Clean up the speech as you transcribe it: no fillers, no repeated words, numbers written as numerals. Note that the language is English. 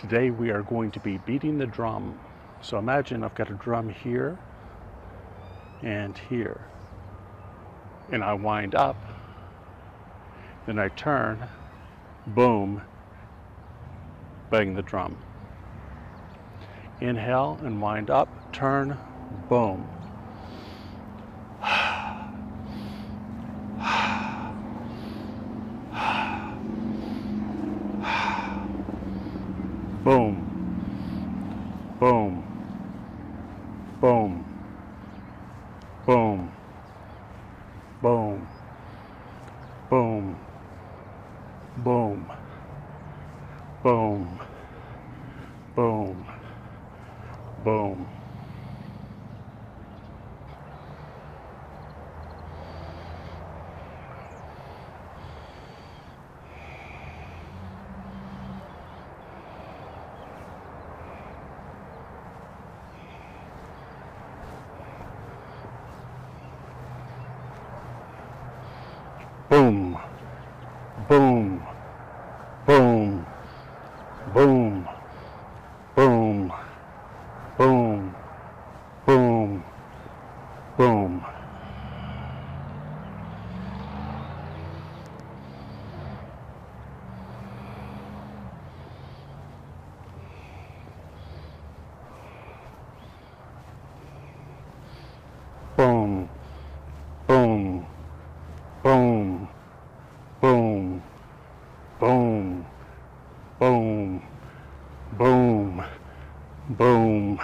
Today we are going to be beating the drum. So imagine I've got a drum here and here. And I wind up, then I turn, boom, bang the drum. Inhale and wind up, turn, boom. Boom, boom, boom, boom, boom, boom, boom, boom, boom, boom. Boom, boom, boom, boom, boom, boom, boom, boom. Boom, boom, boom, boom, boom, boom, boom, boom,